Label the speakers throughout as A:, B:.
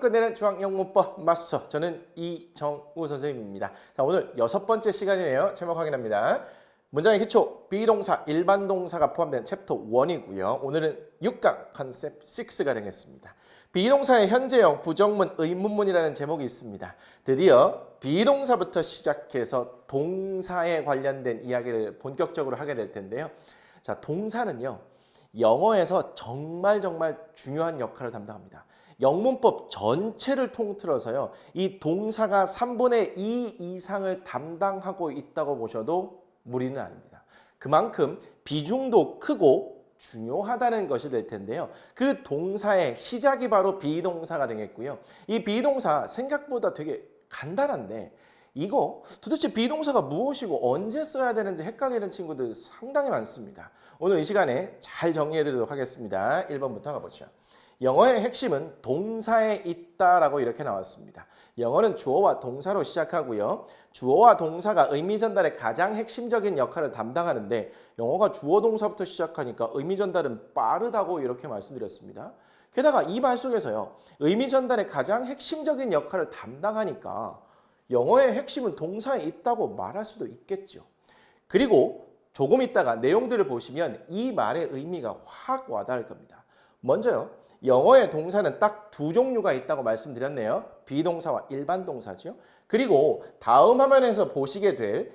A: 끝내는 중앙영문법 마스터, 저는 이정우 선생님입니다. 자, 오늘 6번째 시간이네요. 제목 확인합니다. 문장의 기초, 비동사, 일반 동사가 포함된 챕터 1이고요. 오늘은 6강 컨셉 6가 되겠습니다. 비동사의 현재형, 부정문, 의문문이라는 제목이 있습니다. 드디어 비동사부터 시작해서 동사에 관련된 이야기를 본격적으로 하게 될 텐데요. 자, 동사는요, 영어에서 정말 중요한 역할을 담당합니다. 영문법 전체를 통틀어서요, 이 동사가 3분의 2 이상을 담당하고 있다고 보셔도 무리는 아닙니다. 그만큼 비중도 크고 중요하다는 것이 될 텐데요. 그 동사의 시작이 바로 비동사가 되겠고요. 이 비동사 생각보다 되게 간단한데 이거 도대체 비동사가 무엇이고 언제 써야 되는지 헷갈리는 친구들 상당히 많습니다. 오늘 이 시간에 잘 정리해 드리도록 하겠습니다. 1번부터 가보죠. 영어의 핵심은 동사에 있다라고 이렇게 나왔습니다. 영어는 주어와 동사로 시작하고요. 주어와 동사가 의미 전달의 가장 핵심적인 역할을 담당하는데 영어가 주어 동사부터 시작하니까 의미 전달은 빠르다고 이렇게 말씀드렸습니다. 게다가 이 말 속에서요, 의미 전달의 가장 핵심적인 역할을 담당하니까 영어의 핵심은 동사에 있다고 말할 수도 있겠죠. 그리고 조금 있다가 내용들을 보시면 이 말의 의미가 확 와닿을 겁니다. 먼저요, 영어의 동사는 딱 두 종류가 있다고 말씀드렸네요. 비동사와 일반 동사죠. 그리고 다음 화면에서 보시게 될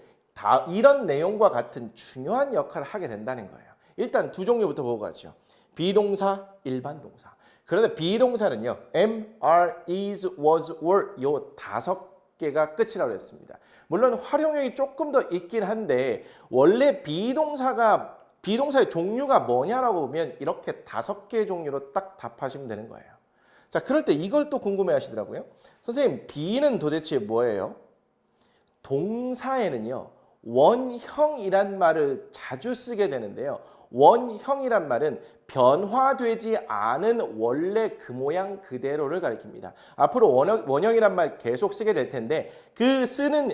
A: 이런 내용과 같은 중요한 역할을 하게 된다는 거예요. 일단 두 종류부터 보고 가죠. 비동사, 일반 동사. 그런데 비동사는요, am, are, is, was, were 요 5개가 끝이라고 했습니다. 물론 활용형이 조금 더 있긴 한데 원래 비동사의 종류가 뭐냐라고 보면 이렇게 5개의 종류로 딱 답하시면 되는 거예요. 자, 그럴 때 이걸 또 궁금해 하시더라고요. 선생님, be는 도대체 뭐예요? 동사에는요, 원형이란 말을 자주 쓰게 되는데요. 원형이란 말은 변화되지 않은 원래 그 모양 그대로를 가리킵니다. 앞으로 원형이란 말 계속 쓰게 될 텐데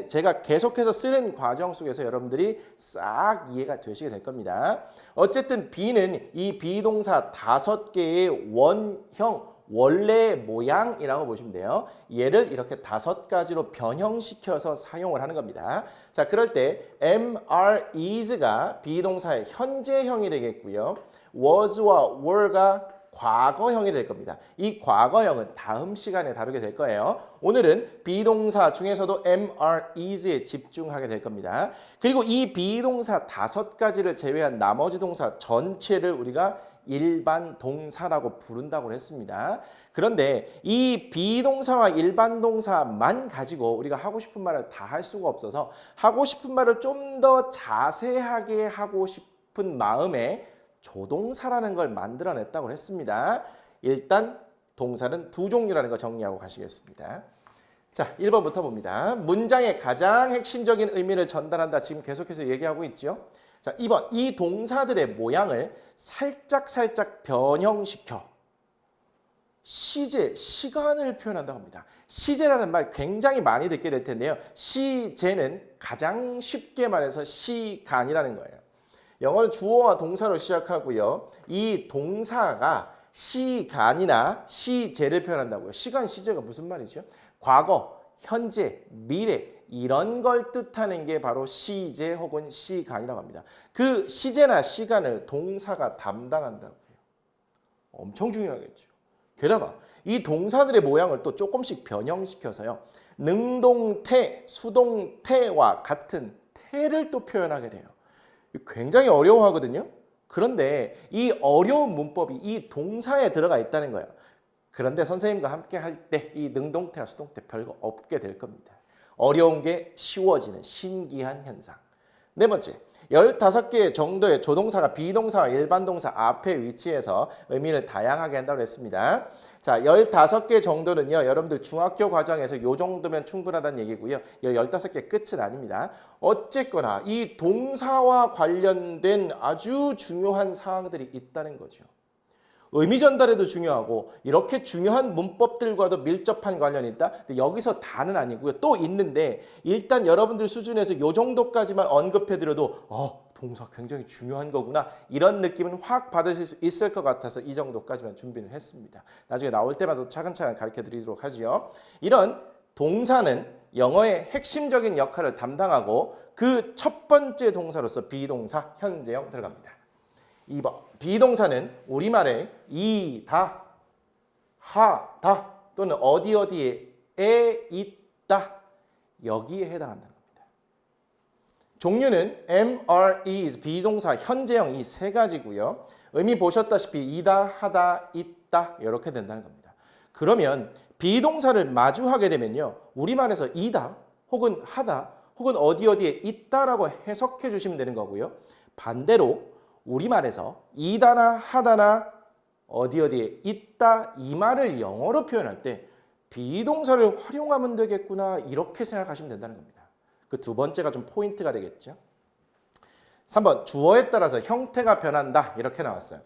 A: 제가 계속해서 쓰는 과정 속에서 여러분들이 싹 이해가 되시게 될 겁니다. 어쨌든 be는 이 비동사 5개의 원형, 원래 모양이라고 보시면 돼요. 얘를 이렇게 5가지로 변형시켜서 사용을 하는 겁니다. 자, 그럴 때 am, are, is가 비동사의 현재형이 되겠고요. was와 were가 과거형이 될 겁니다. 이 과거형은 다음 시간에 다루게 될 거예요. 오늘은 비동사 중에서도 am, are, is에 집중하게 될 겁니다. 그리고 이 비동사 5가지를 제외한 나머지 동사 전체를 우리가 일반 동사라고 부른다고 했습니다. 그런데 이 비동사와 일반 동사만 가지고 우리가 하고 싶은 말을 다 할 수가 없어서 하고 싶은 말을 좀 더 자세하게 하고 싶은 마음에 조동사라는 걸 만들어냈다고 했습니다. 일단 동사는 두 종류라는 거 정리하고 가시겠습니다. 자, 1번부터 봅니다. 문장의 가장 핵심적인 의미를 전달한다. 지금 계속해서 얘기하고 있죠. 자, 2번. 이 동사들의 모양을 살짝 변형시켜 시제, 시간을 표현한다고 합니다. 시제라는 말 굉장히 많이 듣게 될 텐데요. 시제는 가장 쉽게 말해서 시간이라는 거예요. 영어는 주어와 동사로 시작하고요. 이 동사가 시간이나 시제를 표현한다고요. 시간, 시제가 무슨 말이죠? 과거, 현재, 미래 이런 걸 뜻하는 게 바로 시제 혹은 시간이라고 합니다. 그 시제나 시간을 동사가 담당한다고요. 엄청 중요하겠죠. 게다가 이 동사들의 모양을 또 조금씩 변형시켜서요. 능동태, 수동태와 같은 태를 또 표현하게 돼요. 굉장히 어려워하거든요. 그런데 이 어려운 문법이 이 동사에 들어가 있다는 거예요. 그런데 선생님과 함께 할 때 이 능동태와 수동태 별거 없게 될 겁니다. 어려운 게 쉬워지는 신기한 현상. 네 번째, 15개 정도의 조동사가 비동사와 일반 동사 앞에 위치해서 의미를 다양하게 한다고 했습니다. 자, 15개 정도는요, 여러분들 중학교 과정에서 이 정도면 충분하다는 얘기고요. 15개 끝은 아닙니다. 어쨌거나 이 동사와 관련된 아주 중요한 사항들이 있다는 거죠. 의미 전달에도 중요하고 이렇게 중요한 문법들과도 밀접한 관련이 있다. 근데 여기서 다는 아니고요. 또 있는데 일단 여러분들 수준에서 이 정도까지만 언급해드려도 동사 굉장히 중요한 거구나. 이런 느낌은 확 받으실 수 있을 것 같아서 이 정도까지만 준비를 했습니다. 나중에 나올 때마다 차근차근 가르쳐 드리도록 하죠. 이런 동사는 영어의 핵심적인 역할을 담당하고 그 첫 번째 동사로서 비동사 현재형 들어갑니다. 2번 비동사는 우리말에 이다, 하다 또는 어디 어디에 있다 여기에 해당한다는 겁니다. 종류는 am, are, is, 비동사, 현재형 이 세 가지고요. 의미 보셨다시피 이다, 하다, 있다 이렇게 된다는 겁니다. 그러면 비동사를 마주하게 되면요. 우리말에서 이다 혹은 하다 혹은 어디 어디에 있다라고 해석해 주시면 되는 거고요. 반대로 우리말에서 이다나 하다나 어디 어디에 있다 이 말을 영어로 표현할 때 비동사를 활용하면 되겠구나 이렇게 생각하시면 된다는 겁니다. 그 두 번째가 좀 포인트가 되겠죠. 3번 주어에 따라서 형태가 변한다 이렇게 나왔어요.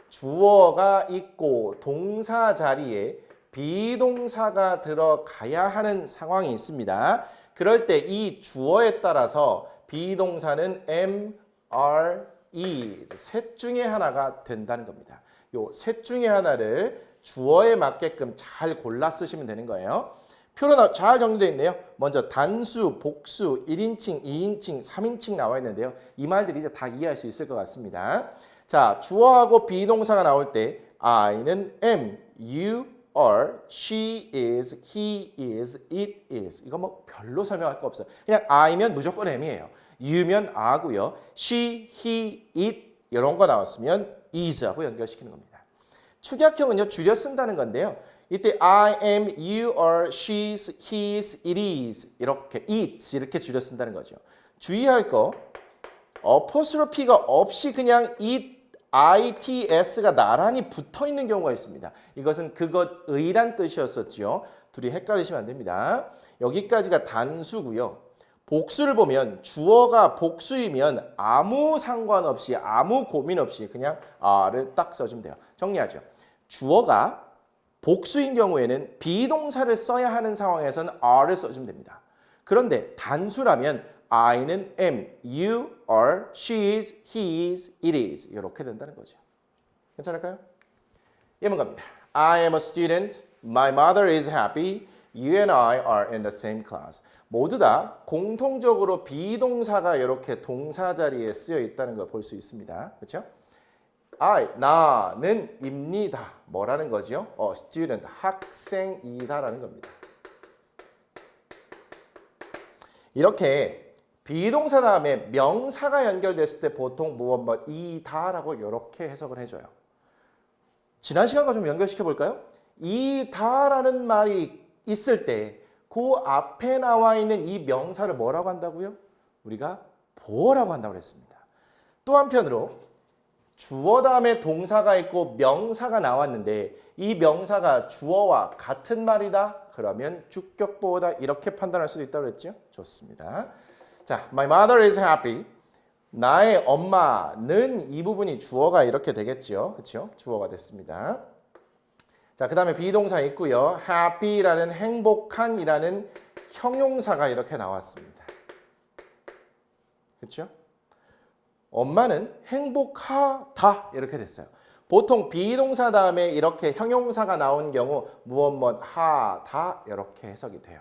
A: 주어가 있고 동사 자리에 비동사가 들어가야 하는 상황이 있습니다. 그럴 때 이 주어에 따라서 비동사는 am, are, is 셋 중에 하나가 된다는 겁니다. 요 셋 중에 하나를 주어에 맞게끔 잘 골라 쓰시면 되는 거예요. 표로 잘 정리되어 있네요. 먼저 단수, 복수, 1인칭, 2인칭, 3인칭 나와 있는데요. 이 말들이 이제 다 이해할 수 있을 것 같습니다. 자, 주어하고 비동사가 나올 때 I는 am, you are, she is, he is, it is. 이거 뭐 별로 설명할 거 없어요. 그냥 I면 무조건 am이에요. you면 a고요. she, he, it 이런 거 나왔으면 is하고 연결시키는 겁니다. 축약형은요 줄여 쓴다는 건데요. 이때 I am, you are, she's, his, it is 이렇게 it's 이렇게 줄여 쓴다는 거죠. 주의할 거 어포스로피가 없이 그냥 it, its가 나란히 붙어 있는 경우가 있습니다. 이것은 그것의란 뜻이었었죠. 둘이 헷갈리시면 안 됩니다. 여기까지가 단수고요. 복수를 보면 주어가 복수이면 아무 상관없이 아무 고민 없이 그냥 are를 딱 써주면 돼요. 정리하죠. 주어가 복수인 경우에는 비동사를 써야 하는 상황에서는 are를 써주면 됩니다. 그런데 단수라면 I는 am, you are, she is, he is, it is 이렇게 된다는 거죠. 괜찮을까요? 예문 갑니다. I am a student. My mother is happy. You and I are in the same class. 모두 다 공통적으로 비동사가 이렇게 동사 자리에 쓰여 있다는 걸 볼 수 있습니다. 그렇죠? 나는 입니다. 뭐라는 거죠? student, 학생이다라는 겁니다. 이렇게 비동사 다음에 명사가 연결됐을 때 보통 무엇 이다라고 이렇게 해석을 해줘요. 지난 시간과 좀 연결시켜 볼까요? 이다라는 말이 있을 때 그 앞에 나와 있는 이 명사를 뭐라고 한다고요? 우리가 보어라고 한다고 했습니다. 또 한편으로 주어 다음에 동사가 있고 명사가 나왔는데 이 명사가 주어와 같은 말이다? 그러면 주격보어다 이렇게 판단할 수도 있다고 했죠? 좋습니다. 자, my mother is happy. 나의 엄마는 이 부분이 주어가 이렇게 되겠죠. 그렇죠? 주어가 됐습니다. 자, 그 다음에 비동사 있고요. happy라는 행복한이라는 형용사가 이렇게 나왔습니다. 그렇죠? 엄마는 행복하다 이렇게 됐어요. 보통 비동사 다음에 이렇게 형용사가 나온 경우 무엇 하다 이렇게 해석이 돼요.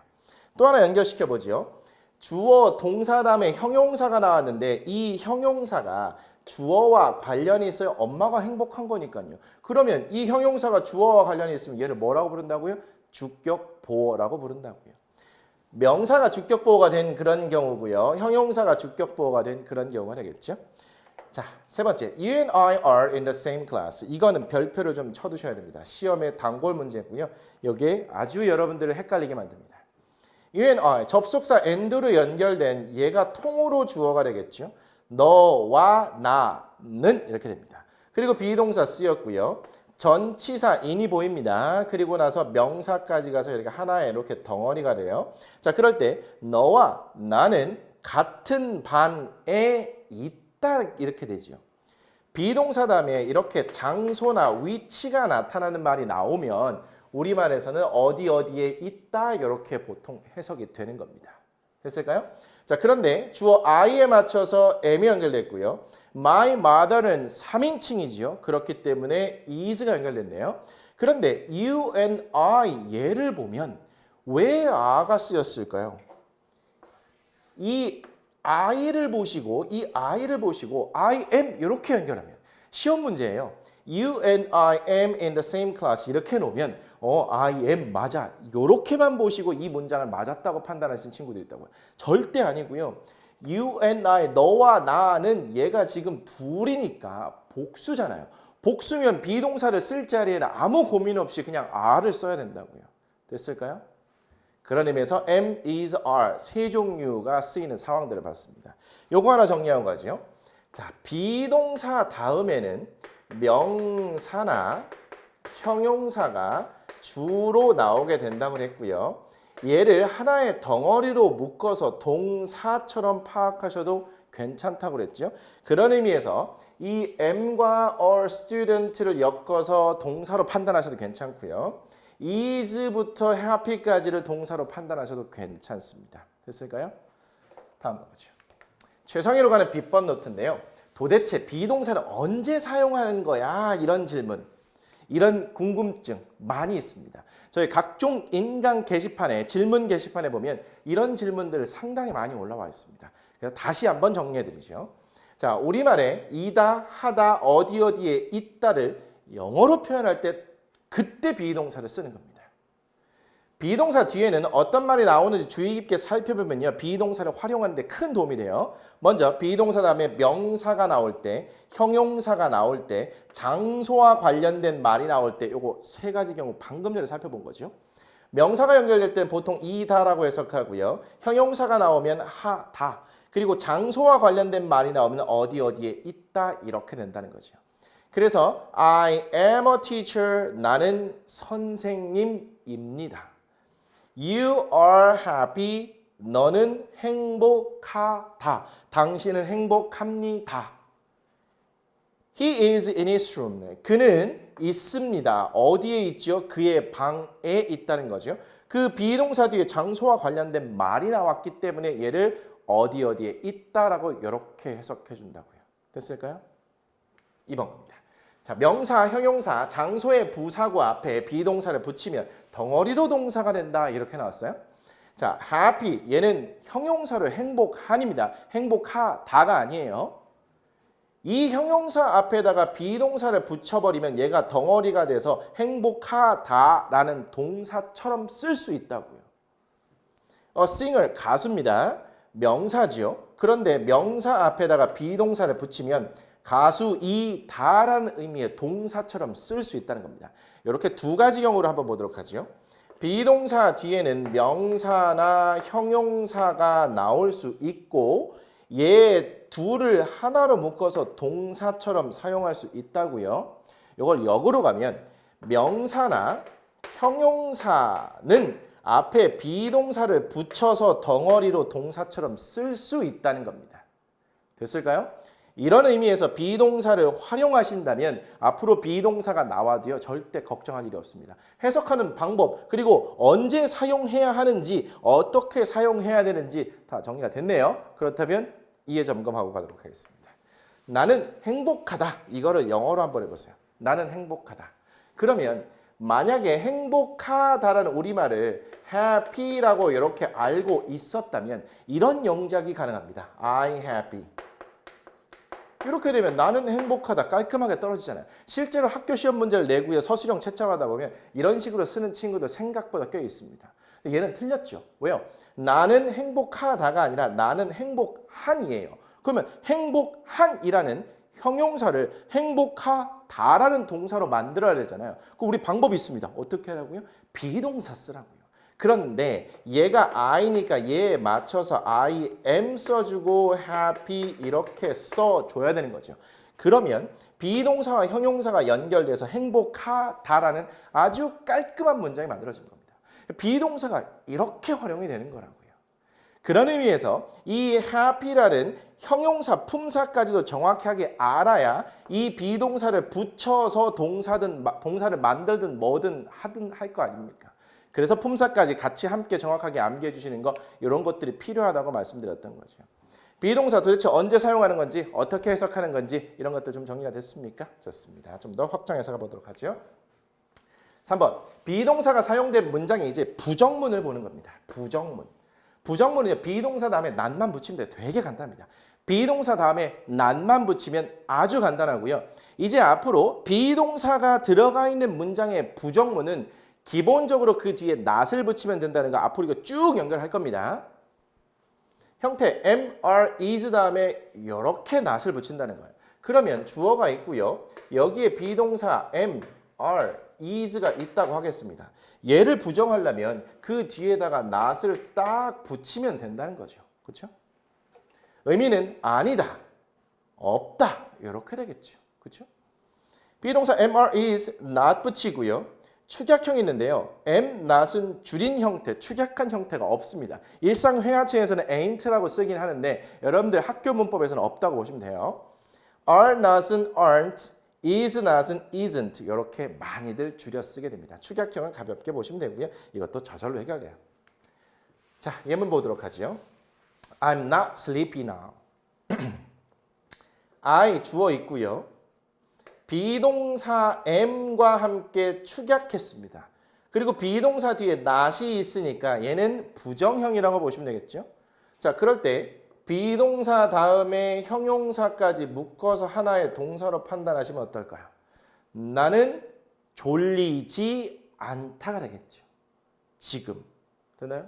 A: 또 하나 연결시켜 보죠. 주어 동사 다음에 형용사가 나왔는데 이 형용사가 주어와 관련이 있어요. 엄마가 행복한 거니까요. 그러면 이 형용사가 주어와 관련이 있으면 얘를 뭐라고 부른다고요? 주격 보어라고 부른다고요. 명사가 주격 보어가 된 그런 경우고요. 형용사가 주격 보어가 된 그런 경우가 되겠죠. 자, 세 번째. You and I are in the same class. 이거는 별표를 좀 쳐두셔야 됩니다. 시험의 단골 문제고요. 여기에 아주 여러분들을 헷갈리게 만듭니다. You and I, 접속사 and로 연결된 얘가 통으로 주어가 되겠죠. 너와 나는 이렇게 됩니다. 그리고 비동사 쓰였고요. 전치사 in이 보입니다. 그리고 나서 명사까지 가서 이렇게 하나의 이렇게 덩어리가 돼요. 자, 그럴 때 너와 나는 같은 반에 있다 이렇게 되죠. 비동사 다음에 이렇게 장소나 위치가 나타나는 말이 나오면 우리말에서는 어디 어디에 있다 이렇게 보통 해석이 되는 겁니다. 됐을까요? 자, 그런데 주어 I에 맞춰서 M이 연결됐고요. My mother는 3인칭이지요. 그렇기 때문에 is가 연결됐네요. 그런데 you and I 얘를 보면 왜 a가 쓰였을까요? 이 I를 보시고 I am 이렇게 연결하면 시험 문제예요. You and I am in the same class 이렇게 놓으면 I am 맞아. 이렇게만 보시고 이 문장을 맞았다고 판단하시는 친구들이 있다고요. 절대 아니고요. You and I, 너와 나는 얘가 지금 둘이니까 복수잖아요. 복수면 비동사를 쓸 자리에는 아무 고민 없이 그냥 are를 써야 된다고요. 됐을까요? 그런 의미에서 am, is, are 세 종류가 쓰이는 상황들을 봤습니다. 요거 하나 정리한 거죠. 자, 비동사 다음에는 명사나 형용사가 주로 나오게 된다고 했고요. 얘를 하나의 덩어리로 묶어서 동사처럼 파악하셔도 괜찮다고 그랬죠. 그런 의미에서 이 am과 are student를 엮어서 동사로 판단하셔도 괜찮고요. is부터 happy까지를 동사로 판단하셔도 괜찮습니다. 됐을까요? 다음 보죠. 최상위로 가는 비법 노트인데요. 도대체 비동사를 언제 사용하는 거야? 이런 질문, 이런 궁금증 많이 있습니다. 저희 각종 인강 게시판에, 질문 게시판에 보면 이런 질문들 상당히 많이 올라와 있습니다. 그래서 다시 한번 정리해 드리죠. 자, 우리말에 이다, 하다, 어디 어디에 있다를 영어로 표현할 때 그때 비동사를 쓰는 겁니다. 비동사 뒤에는 어떤 말이 나오는지 주의 깊게 살펴보면요. 비동사를 활용하는 데 큰 도움이 돼요. 먼저 비동사 다음에 명사가 나올 때, 형용사가 나올 때, 장소와 관련된 말이 나올 때 요거 세 가지 경우 방금 전에 살펴본 거죠. 명사가 연결될 때는 보통 이다라고 해석하고요. 형용사가 나오면 하다. 그리고 장소와 관련된 말이 나오면 어디 어디에 있다 이렇게 된다는 거죠. 그래서 I am a teacher. 나는 선생님입니다. You are happy. 너는 행복하다. 당신은 행복합니다. He is in his room. 그는 있습니다. 어디에 있죠? 그의 방에 있다는 거죠. 그 비동사 뒤에 장소와 관련된 말이 나왔기 때문에 얘를 어디 어디에 있다라고 이렇게 해석해 준다고요. 됐을까요? 2번 겁니다. 자, 명사, 형용사, 장소의 부사구 앞에 비동사를 붙이면 덩어리로 동사가 된다 이렇게 나왔어요. 자, happy 얘는 형용사로 행복한입니다. 행복하다가 아니에요. 이 형용사 앞에다가 비동사를 붙여버리면 얘가 덩어리가 돼서 행복하다라는 동사처럼 쓸 수 있다고요. singer 가수입니다. 명사지요. 그런데 명사 앞에다가 비동사를 붙이면 가수이다라는 의미의 동사처럼 쓸 수 있다는 겁니다. 이렇게 두 가지 경우를 한번 보도록 하죠. 비동사 뒤에는 명사나 형용사가 나올 수 있고 얘 둘을 하나로 묶어서 동사처럼 사용할 수 있다고요. 이걸 역으로 가면 명사나 형용사는 앞에 비동사를 붙여서 덩어리로 동사처럼 쓸 수 있다는 겁니다. 됐을까요? 이런 의미에서 비동사를 활용하신다면 앞으로 비동사가 나와도요 절대 걱정할 일이 없습니다. 해석하는 방법 그리고 언제 사용해야 하는지 어떻게 사용해야 되는지 다 정리가 됐네요. 그렇다면 이해 점검하고 가도록 하겠습니다. 나는 행복하다. 이거를 영어로 한번 해보세요. 나는 행복하다. 그러면 만약에 행복하다라는 우리말을 happy라고 이렇게 알고 있었다면 이런 영작이 가능합니다. I'm happy. 이렇게 되면 나는 행복하다 깔끔하게 떨어지잖아요. 실제로 학교 시험 문제를 내고요 서술형 채점하다 보면 이런 식으로 쓰는 친구들 생각보다 꽤 있습니다. 얘는 틀렸죠. 왜요? 나는 행복하다가 아니라 나는 행복한이에요. 그러면 행복한이라는 형용사를 행복하다라는 동사로 만들어야 되잖아요. 그 우리 방법이 있습니다. 어떻게 하라고요? 비동사 쓰라고요. 그런데 얘가 I니까 얘에 맞춰서 I am 써주고 happy 이렇게 써줘야 되는 거죠. 그러면 비동사와 형용사가 연결돼서 행복하다라는 아주 깔끔한 문장이 만들어진 겁니다. 비동사가 이렇게 활용이 되는 거라고요. 그런 의미에서 이 happy라는 형용사 품사까지도 정확하게 알아야 이 비동사를 붙여서 동사를 만들든 뭐든 하든 할 거 아닙니까? 그래서 품사까지 같이 함께 정확하게 암기해 주시는 거 이런 것들이 필요하다고 말씀드렸던 거죠. 비동사 도대체 언제 사용하는 건지 어떻게 해석하는 건지 이런 것들 좀 정리가 됐습니까? 좋습니다. 좀 더 확장 해석해 보도록 하죠. 3번 비동사가 사용된 문장이 이제 부정문을 보는 겁니다. 부정문. 부정문은 비동사 다음에 난만 붙이면 돼요. 되게 간단합니다. 비동사 다음에 난만 붙이면 아주 간단하고요. 이제 앞으로 비동사가 들어가 있는 문장의 부정문은 기본적으로 그 뒤에 not을 붙이면 된다는 거 앞으로 이거 쭉 연결할 겁니다. 형태 am, are, is 다음에 이렇게 not을 붙인다는 거예요. 그러면 주어가 있고요. 여기에 비동사 am, are, is가 있다고 하겠습니다. 얘를 부정하려면 그 뒤에다가 not을 딱 붙이면 된다는 거죠. 그렇죠? 의미는 아니다, 없다 이렇게 되겠죠. 그렇죠? 비동사 am, are, is, not 붙이고요. 축약형이 있는데요. am, not은 줄인 형태, 축약한 형태가 없습니다. 일상 회화체에서는 ain't라고 쓰긴 하는데 여러분들 학교 문법에서는 없다고 보시면 돼요. are, not은 aren't, is, not은 isn't 이렇게 많이들 줄여 쓰게 됩니다. 축약형은 가볍게 보시면 되고요. 이것도 저절로 해결돼요. 자, 예문 보도록 하죠. I'm not sleepy now. I 주어 있고요. 비동사 am과 함께 축약했습니다. 그리고 비동사 뒤에 not이 있으니까 얘는 부정형이라고 보시면 되겠죠. 자, 그럴 때 비동사 다음에 형용사까지 묶어서 하나의 동사로 판단하시면 어떨까요? 나는 졸리지 않다가 되겠죠. 지금. 되나요?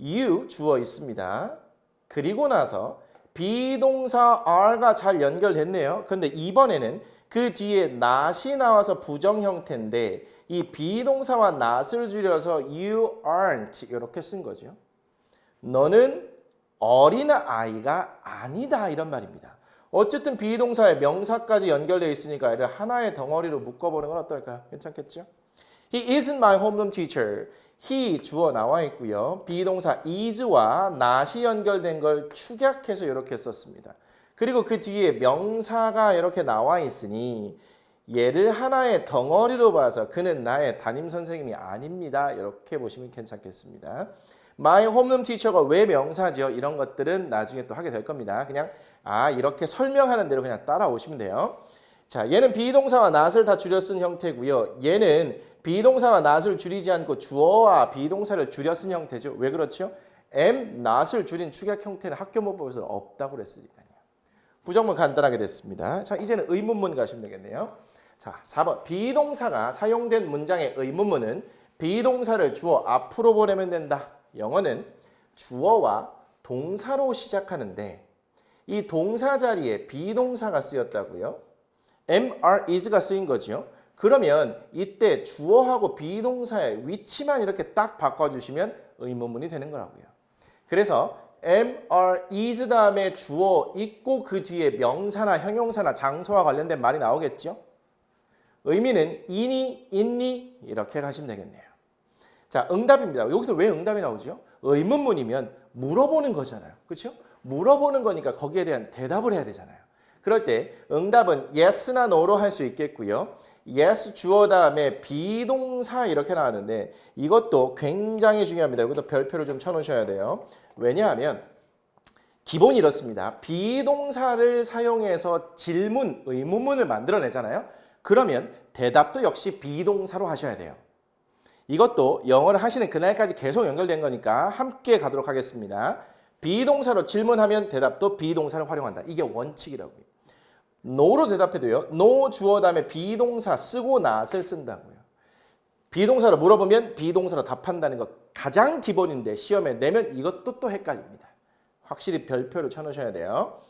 A: you 주어 있습니다. 그리고 나서 비동사 are가 잘 연결됐네요. 그런데 이번에는 그 뒤에 not이 나와서 부정 형태인데 이 비동사와 not을 줄여서 you aren't 이렇게 쓴 거죠. 너는 어린아이가 아니다 이런 말입니다. 어쨌든 비동사에 명사까지 연결되어 있으니까 얘를 하나의 덩어리로 묶어보는 건 어떨까요? 괜찮겠죠? He isn't my homeroom teacher. he 주어 나와 있고요. 비동사 is와 not이 연결된 걸 축약해서 이렇게 썼습니다. 그리고 그 뒤에 명사가 이렇게 나와 있으니 얘를 하나의 덩어리로 봐서 그는 나의 담임 선생님이 아닙니다. 이렇게 보시면 괜찮겠습니다. My homeroom teacher가 왜 명사죠? 이런 것들은 나중에 또 하게 될 겁니다. 그냥 이렇게 설명하는 대로 그냥 따라오시면 돼요. 자, 얘는 비동사와 not을 다 줄여 쓴 형태고요. 얘는 비동사와 not을 줄이지 않고 주어와 비동사를 줄여 쓴 형태죠. 왜 그렇죠? am, not을 줄인 축약 형태는 학교 문법에서 없다고 그랬으니까요. 부정문 간단하게 됐습니다. 자, 이제는 의문문 가시면 되겠네요. 자, 4번. 비동사가 사용된 문장의 의문문은 비동사를 주어 앞으로 보내면 된다. 영어는 주어와 동사로 시작하는데 이 동사 자리에 비동사가 쓰였다고요? am, are, is가 쓰인 거죠. 그러면 이때 주어하고 비동사의 위치만 이렇게 딱 바꿔주시면 의문문이 되는 거라고요. 그래서 am, are, is 다음에 주어 있고 그 뒤에 명사나 형용사나 장소와 관련된 말이 나오겠죠. 의미는 이니, 있니 이렇게 가시면 되겠네요. 자, 응답입니다. 여기서 왜 응답이 나오죠? 의문문이면 물어보는 거잖아요. 그렇죠? 물어보는 거니까 거기에 대한 대답을 해야 되잖아요. 그럴 때 응답은 yes나 no로 할 수 있겠고요. yes 주어 다음에 비동사 이렇게 나왔는데 이것도 굉장히 중요합니다. 이것도 별표를 좀 쳐놓으셔야 돼요. 왜냐하면 기본이 이렇습니다. 비동사를 사용해서 질문, 의문문을 만들어내잖아요. 그러면 대답도 역시 비동사로 하셔야 돼요. 이것도 영어를 하시는 그날까지 계속 연결된 거니까 함께 가도록 하겠습니다. 비동사로 질문하면 대답도 비동사를 활용한다. 이게 원칙이라고요. no로 대답해도요. no 주어 다음에 비동사 쓰고 not을 쓴다고요. 비동사로 물어보면 비동사로 답한다는 거 가장 기본인데 시험에 내면 이것도 또 헷갈립니다. 확실히 별표를 쳐놓으셔야 돼요.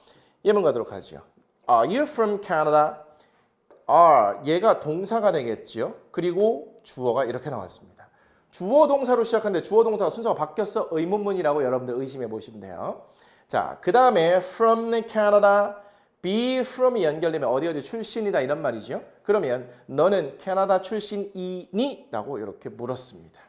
A: 예문 가도록 하죠. Are you from Canada? are 얘가 동사가 되겠죠. 그리고 주어가 이렇게 나왔습니다. 주어 동사로 시작하는데 주어 동사가 순서가 바뀌었어? 의문문이라고 여러분들 의심해 보시면 돼요. 자, 그 다음에 from Canada, be from이 연결되면 어디 출신이다 이런 말이죠. 그러면 너는 캐나다 출신이니? 라고 이렇게 물었습니다.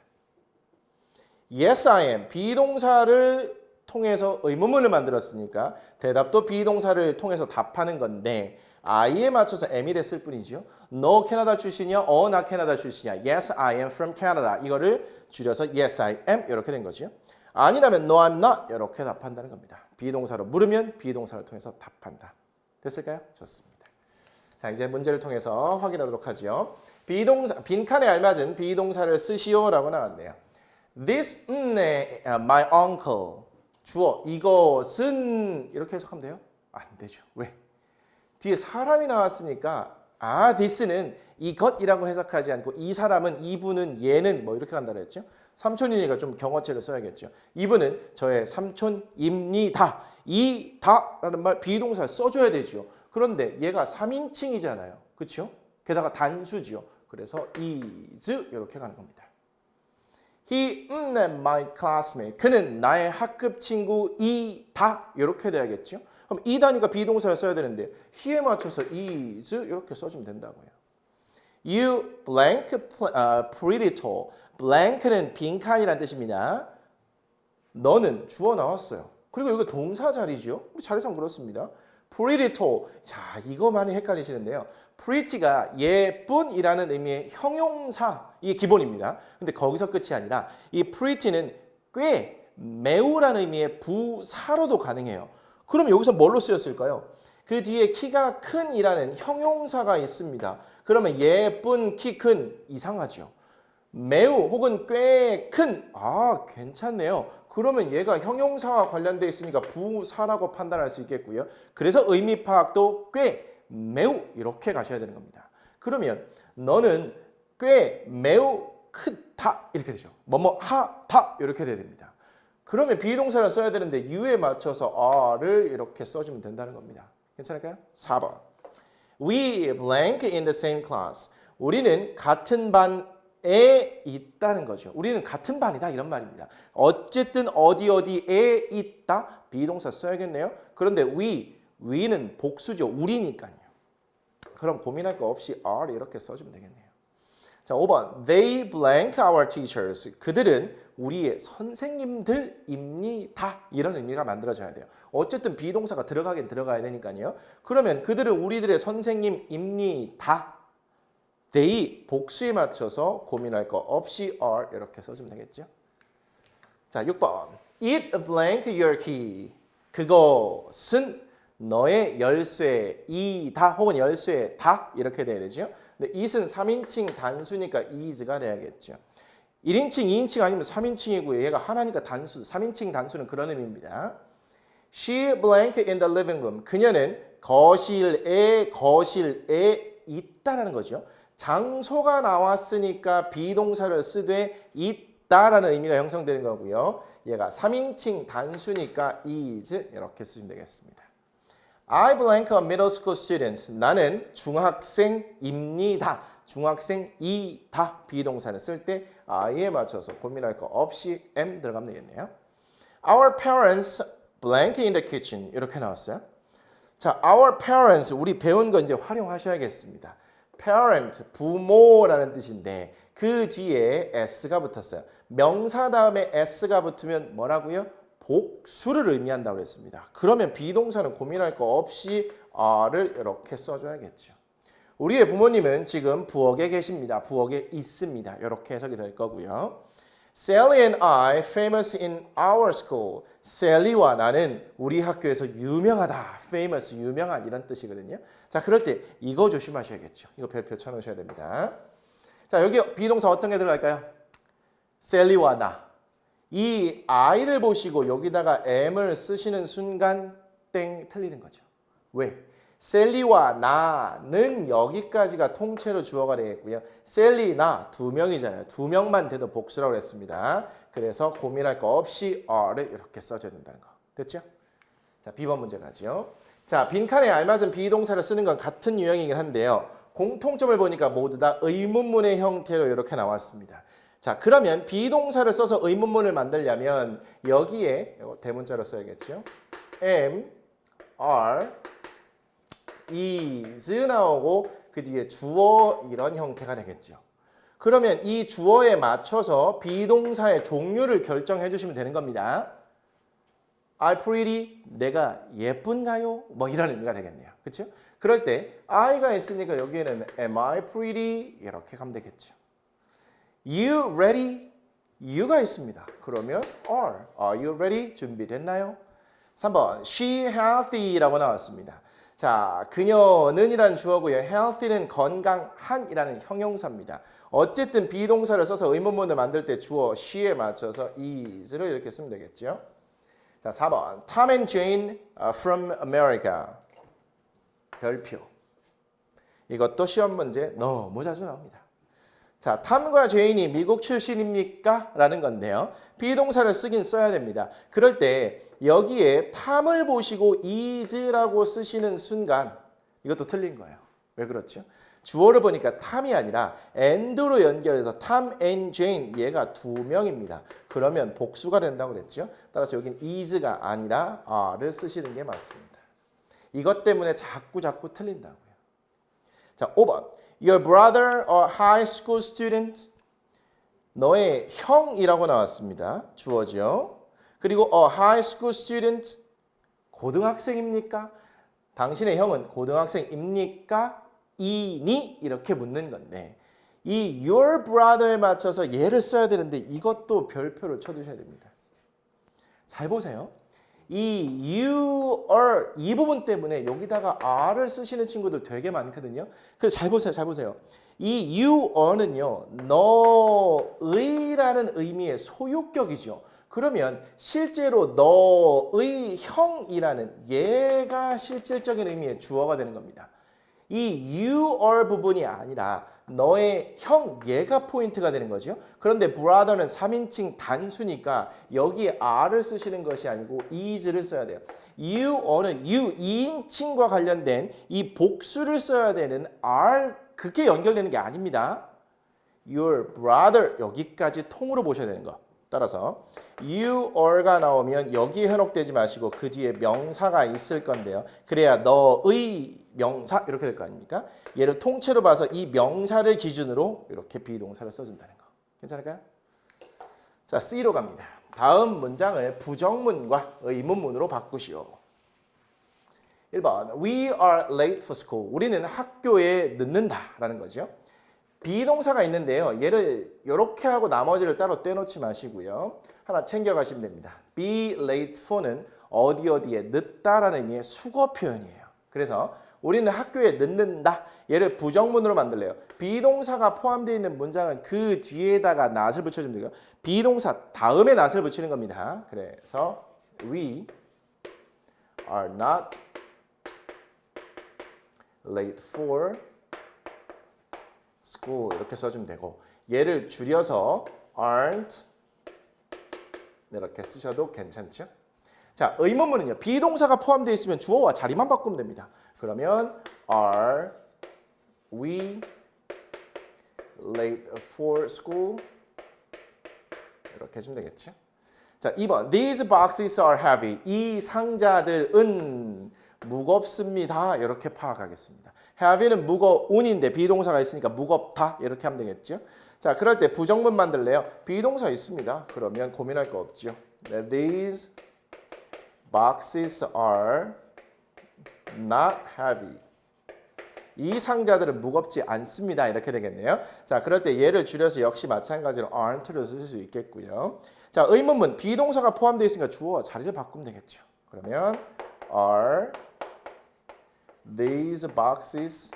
A: Yes, I am. 비동사를 통해서 의문문을 만들었으니까 대답도 비동사를 통해서 답하는 건데 I에 맞춰서 am이 됐을 뿐이죠. 너 캐나다 출신이야? 나 캐나다 출신이야. Yes, I am from Canada. 이거를 줄여서 yes, I am 이렇게 된 거죠. 아니라면 no, I'm not 이렇게 답한다는 겁니다. 비동사로 물으면 비동사를 통해서 답한다. 됐을까요? 좋습니다. 자, 이제 문제를 통해서 확인하도록 하죠. 비동사, 빈칸에 알맞은 비동사를 쓰시오라고 나왔네요. This, my uncle. 주어, 이것은 이렇게 해석하면 돼요? 안 되죠. 왜? 뒤에 사람이 나왔으니까 this는 이것이라고 해석하지 않고 이 사람은, 이분은, 얘는 뭐 이렇게 간다고 했죠. 삼촌이니까 좀 경어체를 써야겠죠. 이분은 저의 삼촌입니다. 이 다라는 말 비동사 써줘야 되죠. 그런데 얘가 3인칭이잖아요. 그렇죠? 게다가 단수죠. 그래서 is 이렇게 가는 겁니다. He is my classmate. 그는 나의 학급 친구이다. 이렇게 돼야겠죠. 그럼 이다니까 비동사를 써야 되는데 he에 맞춰서 is 이렇게 써주면 된다고요. You blank pretty tall. blank는 빈칸이라는 뜻입니다. 너는 주어 나왔어요. 그리고 여기 동사 자리죠. 우리 자리상 그렇습니다. pretty tall. 자, 이거 많이 헷갈리시는데요. pretty가 예쁜이라는 의미의 형용사, 이게 기본입니다. 근데 거기서 끝이 아니라 이 pretty는 꽤, 매우라는 의미의 부사로도 가능해요. 그럼 여기서 뭘로 쓰였을까요? 그 뒤에 키가 큰이라는 형용사가 있습니다. 그러면 예쁜, 키 큰 이상하죠. 매우 혹은 꽤 큰, 괜찮네요. 그러면 얘가 형용사와 관련되어 있으니까 부사라고 판단할 수 있겠고요. 그래서 의미 파악도 꽤, 매우 이렇게 가셔야 되는 겁니다. 그러면 너는 꽤, 매우 크다 이렇게 되죠. 뭐뭐 하다 이렇게 돼야 됩니다. 그러면 비동사를 써야 되는데 you에 맞춰서 are를 이렇게 써주면 된다는 겁니다. 괜찮을까요? 4번. We blank in the same class. 우리는 같은 반에 있다는 거죠. 우리는 같은 반이다 이런 말입니다. 어쨌든 어디에 있다 비동사 써야겠네요. 그런데 we는 복수죠. 우리니까요. 그럼 고민할 거 없이 are 이렇게 써주면 되겠네요. 자, 5번. They blank our teachers. 그들은 우리의 선생님들입니다. 이런 의미가 만들어져야 돼요. 어쨌든 비동사가 들어가긴 들어가야 되니까요. 그러면 그들은 우리들의 선생님입니다. They 복수에 맞춰서 고민할 거 없이 are 이렇게 써주면 되겠죠. 자, 6번. It blank your key. 그것은 너의 열쇠이다 혹은 열쇠다 이렇게 돼야 되죠. 근데 it은 3인칭 단수니까 is가 돼야겠죠. 1인칭, 2인칭 아니면 3인칭이고요. 얘가 하나니까 단수, 3인칭 단수는 그런 의미입니다. She blank in the living room. 그녀는 거실에 있다라는 거죠. 장소가 나왔으니까 비동사를 쓰되 있다라는 의미가 형성되는 거고요. 얘가 3인칭 단수니까 is 이렇게 쓰시면 되겠습니다. I blank a middle school student. 나는 중학생입니다. 중학생이다. 비동사를 쓸 때 I에 맞춰서 고민할 거 없이 am 들어가면 되겠네요. Our parents blank in the kitchen. 이렇게 나왔어요. 자, our parents 우리 배운 거 이제 활용하셔야겠습니다. parent 부모라는 뜻인데 그 뒤에 s가 붙었어요. 명사 다음에 s가 붙으면 뭐라고요? 복수를 의미한다고 했습니다. 그러면 비동사는 고민할 거 없이 are를 이렇게 써줘야겠죠. 우리의 부모님은 지금 부엌에 계십니다. 부엌에 있습니다. 이렇게 해석이 될 거고요. Sally and I famous in our school. Sally와 나는 우리 학교에서 유명하다. famous, 유명한 이런 뜻이거든요. 자, 그럴 때 이거 조심하셔야겠죠. 이거 별표 쳐놓으셔야 됩니다. 자, 여기 비동사 어떤 게 들어갈까요? Sally와 나. 이 I를 보시고 여기다가 am을 쓰시는 순간 땡 틀리는 거죠. 왜? 셀리와 나는 여기까지가 통째로 주어가 되겠고요. 셀리, 나 두 명이잖아요. 두 명만 돼도 복수라고 했습니다. 그래서 고민할 거 없이 are를 이렇게 써줘야 된다는 거. 됐죠? 자, B번 문제 가죠. 자, 빈칸에 알맞은 비동사를 쓰는 건 같은 유형이긴 한데요. 공통점을 보니까 모두 다 의문문의 형태로 이렇게 나왔습니다. 자, 그러면 비동사를 써서 의문문을 만들려면 여기에 대문자로 써야겠죠. am, are, is 나오고 그 뒤에 주어 이런 형태가 되겠죠. 그러면 이 주어에 맞춰서 비동사의 종류를 결정해 주시면 되는 겁니다. I pretty? 내가 예쁜가요? 뭐 이런 의미가 되겠네요. 그렇죠? 그럴 때 I가 있으니까 여기에는 am I pretty? 이렇게 가면 되겠죠. You ready? You가 있습니다. 그러면 are you ready? 준비됐나요? 3번 she healthy라고 나왔습니다. 자, 그녀는 이라는 주어고요. healthy는 건강한이라는 형용사입니다. 어쨌든 비동사를 써서 의문문을 만들 때 주어 she에 맞춰서 is를 이렇게 쓰면 되겠죠. 자, 4번 Tom and Jane from America. 별표. 이것도 시험 문제 너무 자주 나옵니다. 자, 탐과 제인이 미국 출신입니까? 라는 건데요. 비동사를 쓰긴 써야 됩니다. 그럴 때 여기에 탐을 보시고 is라고 쓰시는 순간 이것도 틀린 거예요. 왜 그렇죠? 주어를 보니까 탐이 아니라 and로 연결해서 Tom and Jane 얘가 두 명입니다. 그러면 복수가 된다고 그랬죠. 따라서 여기는 is가 아니라 are를 쓰시는 게 맞습니다. 이것 때문에 자꾸 틀린다고요. 자, 5번. Your brother a high school student. 너의 형이라고 나왔습니다. 주어죠. 그리고 a high school student. 고등학생입니까? 당신의 형은 고등학생입니까? 이니? 이렇게 묻는 건데 이 your brother에 맞춰서 얘를 써야 되는데 이것도 별표를 쳐주셔야 됩니다. 잘 보세요. 이 you, are 이 부분 때문에 여기다가 are를 쓰시는 친구들 되게 많거든요. 그래서 잘 보세요. 이 you, are는요. 너의라는 의미의 소유격이죠. 그러면 실제로 너의 형이라는 얘가 실질적인 의미의 주어가 되는 겁니다. 이 you, are 부분이 아니라 너의 형 얘가 포인트가 되는 거죠. 그런데 brother는 3인칭 단수니까 여기에 are를 쓰시는 것이 아니고 is를 써야 돼요. you, are는 you 2인칭과 관련된 이 복수를 써야 되는 are 그게 연결되는 게 아닙니다. your brother 여기까지 통으로 보셔야 되는 거. 따라서 you, are가 나오면 여기에 현혹되지 마시고 그 뒤에 명사가 있을 건데요. 그래야 너의 명사 이렇게 될 거 아닙니까? 얘를 통째로 봐서 이 명사를 기준으로 이렇게 비동사를 써준다는 거. 괜찮을까요? 자, C로 갑니다. 다음 문장을 부정문과 의문문으로 바꾸시오. 1번 We are late for school. 우리는 학교에 늦는다라는 거죠. 비동사가 있는데요. 얘를 이렇게 하고 나머지를 따로 떼놓지 마시고요. 하나 챙겨가시면 됩니다. Be late for는 어디에 늦다라는 의미의 수거 표현이에요. 그래서 우리는 학교에 늦는다. 얘를 부정문으로 만들래요. 비동사가 포함되어 있는 문장은 그 뒤에다가 not을 붙여주면 돼요. 비동사 다음에 not을 붙이는 겁니다. 그래서 We are not late for school 이렇게 써주면 되고 얘를 줄여서 aren't 이렇게 쓰셔도 괜찮죠? 자, 의문문은요. 비동사가 포함되어 있으면 주어와 자리만 바꾸면 됩니다. 그러면 are we late for school? 이렇게 해주면 되겠죠? 자, 2번. These boxes are heavy. 이 상자들은 무겁습니다. 이렇게 파악하겠습니다. heavy는 무거운인데 비동사가 있으니까 무겁다. 이렇게 하면 되겠죠? 자, 그럴 때 부정문 만들래요. 비동사 있습니다. 그러면 고민할 거 없죠. These boxes are not heavy. 이 상자들은 무겁지 않습니다. 이렇게 되겠네요. 자, 그럴 때 얘를 줄여서 역시 마찬가지로 aren't를 쓸 수 있겠고요. 자, 의문문 비동사가 포함되어 있으니까 주어와 자리를 바꾸면 되겠죠. 그러면 are these boxes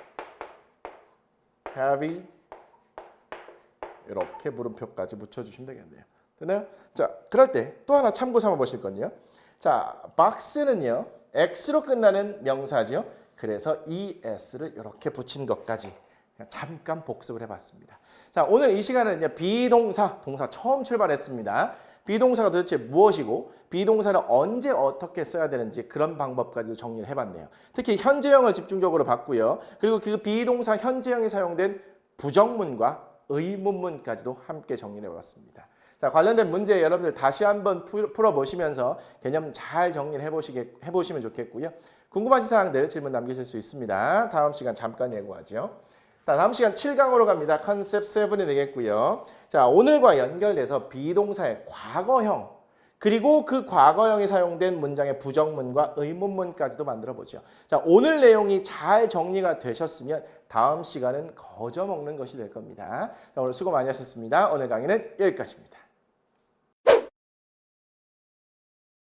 A: heavy? 이렇게 물음표까지 붙여주시면 되겠네요. 됐나요? 자, 그럴 때 또 하나 참고 삼아 보실 건요. 자, box는요. X로 끝나는 명사죠. 그래서 ES를 이렇게 붙인 것까지 잠깐 복습을 해봤습니다. 자, 오늘 이 시간은 비동사, 동사 처음 출발했습니다. 비동사가 도대체 무엇이고 비동사를 언제 어떻게 써야 되는지 그런 방법까지도 정리를 해봤네요. 특히 현재형을 집중적으로 봤고요. 그리고 그 비동사 현재형이 사용된 부정문과 의문문까지도 함께 정리를 해봤습니다. 자, 관련된 문제 여러분들 다시 한번 풀어보시면서 개념 잘 정리를 해보시면 좋겠고요. 궁금하신 사항들 질문 남기실 수 있습니다. 다음 시간 잠깐 예고하죠. 다음 시간 7강으로 갑니다. 컨셉 7이 되겠고요. 자, 오늘과 연결돼서 비동사의 과거형 그리고 그 과거형이 사용된 문장의 부정문과 의문문까지도 만들어 보죠. 자, 오늘 내용이 잘 정리가 되셨으면 다음 시간은 거저 먹는 것이 될 겁니다. 자, 오늘 수고 많이 하셨습니다. 오늘 강의는 여기까지입니다.